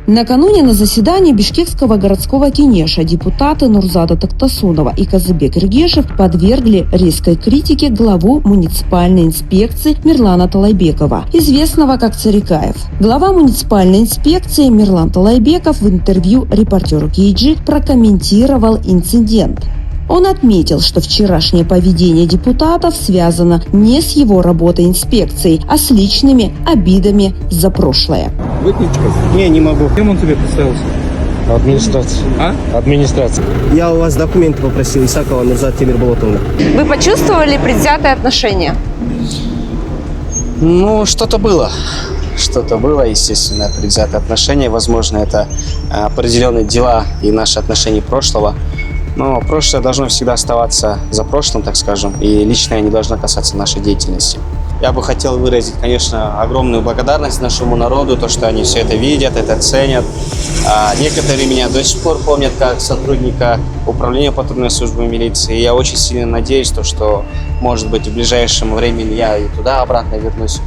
Накануне на заседании Бишкекского городского кенеша депутаты Нурзада Тактасунова и Казыбек Иргешев подвергли резкой критике главу муниципальной инспекции Мирлана Талайбекова, известного как Царикаев. Глава муниципальной инспекции Мирлан Талайбеков в интервью репортеру KG прокомментировал инцидент. Он отметил, что вчерашнее поведение депутатов связано не с его работой инспекции, а с личными обидами за прошлое. Выключка? Не могу. Кем он тебе представился? Администрация. Администрация. Я у вас документы попросил, Исакова Нурзат Темирболотовна. Вы почувствовали предвзятое отношение? Ну, что-то было. Что-то было, естественно, предвзятое отношение. Возможно, это определенные дела и наши отношения прошлого. Но прошлое должно всегда оставаться за прошлым, так скажем, и личное не должно касаться нашей деятельности. Я бы хотел выразить, конечно, огромную благодарность нашему народу, то, что они все это видят, это ценят. Некоторые меня до сих пор помнят как сотрудника управления патрульной службы милиции. И я очень сильно надеюсь, что, может быть, в ближайшем времени я и туда обратно вернусь.